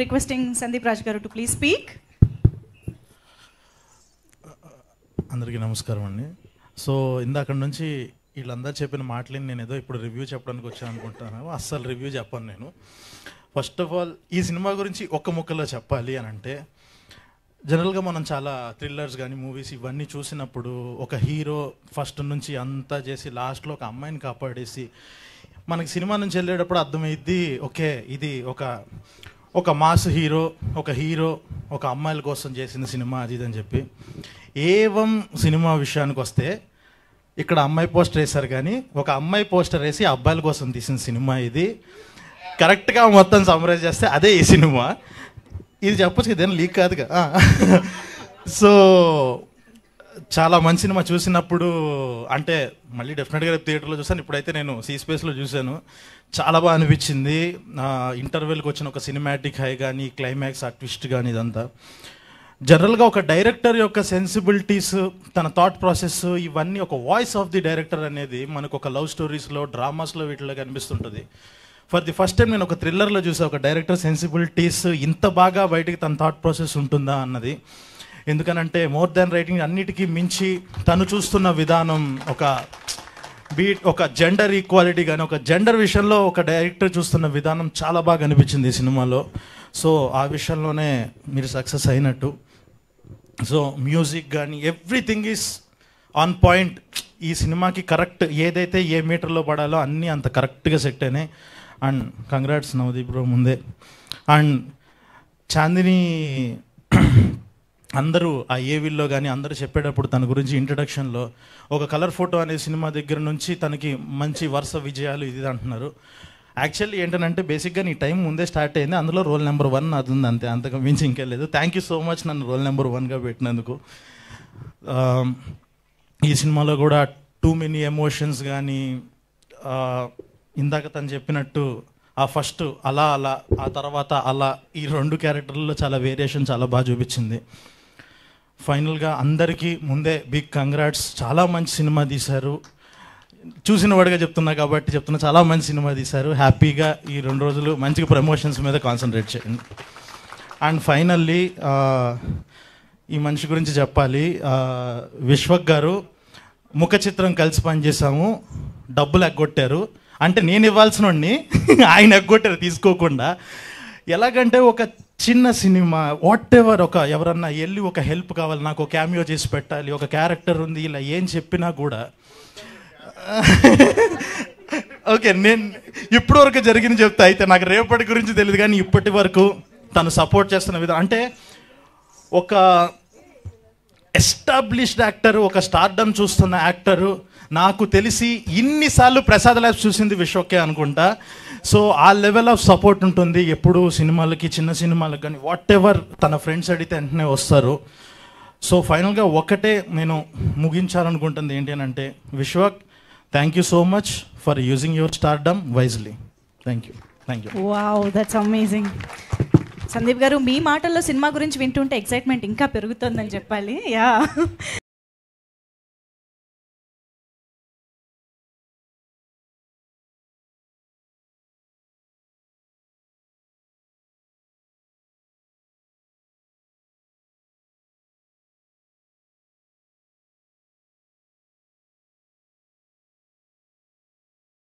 Requesting Sandeep Raj గారు to please speak. అందరికీ నమస్కారం అండి. సో ఇందాక నుంచి వీళ్ళందరూ చెప్పిన మాటలని నేను ఏదో ఇప్పుడు రివ్యూ చెప్పడానికి వచ్చాను అనుకుంటున్నాను. అస్సలు రివ్యూ చెప్పను నేను. ఫస్ట్ ఆఫ్ ఆల్ ఈ సినిమా గురించి ఒక్క ముక్కలో చెప్పాలి అని అంటే, జనరల్గా మనం చాలా థ్రిల్లర్స్ కానీ మూవీస్ ఇవన్నీ చూసినప్పుడు ఒక హీరో ఫస్ట్ నుంచి అంతా చేసి లాస్ట్లో ఒక అమ్మాయిని కాపాడేసి మనకి సినిమా నుంచి వెళ్ళేటప్పుడు అర్థమైద్ది, ఓకే ఇది ఒక మాస్ హీరో ఒక అమ్మాయిల కోసం చేసిన సినిమా అది ఇది అని చెప్పి. ఏవం సినిమా విషయానికి వస్తే ఇక్కడ అమ్మాయి పోస్టర్ వేశారు, కానీ ఒక అమ్మాయి పోస్టర్ వేసి అబ్బాయిల కోసం తీసిన సినిమా ఇది. కరెక్ట్గా మొత్తం సమ్మరైజ్ చేస్తే అదే ఈ సినిమా. ఇది చెప్పచ్చు ఇదేం లీక్ కాదుగా. సో చాలా మంచి సినిమా. చూసినప్పుడు అంటే మళ్ళీ డెఫినెట్గా రేపు థియేటర్లో చూసాను, ఇప్పుడైతే నేను సీ స్పేస్లో చూశాను. చాలా బాగా అనిపించింది. ఇంటర్వెల్కి వచ్చిన ఒక సినిమాటిక్ హై కానీ, క్లైమాక్స్ ఆ ట్విస్ట్ కానీ, ఇదంతా జనరల్గా ఒక డైరెక్టర్ యొక్క సెన్సిబిలిటీస్, తన థాట్ ప్రాసెస్, ఇవన్నీ ఒక వాయిస్ ఆఫ్ ది డైరెక్టర్ అనేది మనకు ఒక లవ్ స్టోరీస్లో, డ్రామాస్లో వీటిలో కనిపిస్తుంటుంది. ఫర్ ది ఫస్ట్ టైం నేను ఒక థ్రిల్లర్లో చూసా ఒక డైరెక్టర్ సెన్సిబిలిటీస్ ఇంత బాగా బయటికి తన థాట్ ప్రాసెస్ ఉంటుందా అన్నది. ఎందుకనంటే మోర్ దాన్ రైటింగ్ అన్నిటికీ మించి తను చూస్తున్న విధానం, ఒక జెండర్ ఈక్వాలిటీ కానీ, ఒక జెండర్ విషయంలో ఒక డైరెక్టర్ చూస్తున్న విధానం చాలా బాగా అనిపించింది ఈ సినిమాలో. సో ఆ విషయంలోనే మీరు సక్సెస్ అయినట్టు. సో మ్యూజిక్ కానీ ఎవ్రీథింగ్ ఈజ్ ఆన్ పాయింట్. ఈ సినిమాకి కరెక్ట్ ఏదైతే ఏ మీటర్లో పడాలో అన్నీ అంత కరెక్ట్గా సెట్ అయినాయి. అండ్ కంగ్రాట్స్ నవదీప్ బ్రో ముందే. అండ్ చాందిని అందరూ ఆ ఏవిల్లో కానీ అందరూ చెప్పేటప్పుడు తన గురించి ఇంట్రడక్షన్లో ఒక కలర్ ఫోటో అనే సినిమా దగ్గర నుంచి తనకి మంచి వరుస విజయాలు ఇది అంటున్నారు. యాక్చువల్లీ ఏంటంటే బేసిక్గా నీ టైం ముందే స్టార్ట్ అయింది, అందులో రోల్ నెంబర్ 1 అది ఉంది అంతే, అంతకు మించి ఇంకేం లేదు. థ్యాంక్ యూ సో మచ్ నన్ను రోల్ నెంబర్ 1గా పెట్టినందుకు. ఈ సినిమాలో కూడా టూ మెనీ ఎమోషన్స్ కానీ, ఇందాక తను చెప్పినట్టు ఆ ఫస్ట్ అలా ఆ తర్వాత అలా, ఈ 2 క్యారెక్టర్లలో చాలా వేరియేషన్ చాలా బాగా చూపించింది. ఫైనల్గా అందరికీ ముందే బిగ్ కంగ్రాట్స్. చాలా మంచి సినిమా తీశారు. చూసిన వాడిగా చెప్తున్నా కాబట్టి చెప్తున్నా, చాలా మంచి సినిమా తీశారు. హ్యాపీగా ఈ 2 రోజులు మంచిగా ప్రమోషన్స్ మీద కాన్సన్ట్రేట్ చేయండి. అండ్ ఫైనల్లీ ఈ మనిషి గురించి చెప్పాలి. విశ్వక్ గారు ముఖ చిత్రం కలిసి పనిచేసాము, డబ్బులు ఎగ్గొట్టారు. అంటే నేను ఇవ్వాల్సిన వాడిని ఆయన ఎగ్గొట్టారు తీసుకోకుండా. ఎలాగంటే ఒక చిన్న సినిమా వాట్ ఎవర్, ఎవరన్నా వెళ్ళి ఒక హెల్ప్ కావాలి, నాకు ఒక క్యామియో చేసి పెట్టాలి, ఒక క్యారెక్టర్ ఉంది, ఇలా ఏం చెప్పినా కూడా ఓకే నేను ఇప్పటి వరకు జరిగింది చెప్తా. అయితే నాకు రేపటి గురించి తెలియదు, కానీ ఇప్పటి వరకు తను సపోర్ట్ చేస్తున్న విధానం అంటే ఒక ఎస్టాబ్లిష్డ్ యాక్టరు, ఒక స్టార్డమ్ చూస్తున్న యాక్టరు. నాకు తెలిసి ఇన్నిసార్లు ప్రసాద్ ల్యాబ్స్ చూసింది విశ్వకే అనుకుంటా. సో ఆ లెవెల్ ఆఫ్ సపోర్ట్ ఉంటుంది ఎప్పుడు సినిమాలకి, చిన్న సినిమాలకు కానీ. వాట్ ఎవర్ తన ఫ్రెండ్స్ అడిగితే వెంటనే వస్తారు. సో ఫైనల్గా ఒకటే నేను ముగించాలనుకుంటుంది ఏంటి అని అంటే, Vishwak thank you so much for using your stardom wisely. Thank you. Wow, that's amazing. Sandeep గారు మీ మాటల్లో సినిమా గురించి వింటుంటే ఎక్సైట్మెంట్ ఇంకా పెరుగుతుందని చెప్పాలి. యా,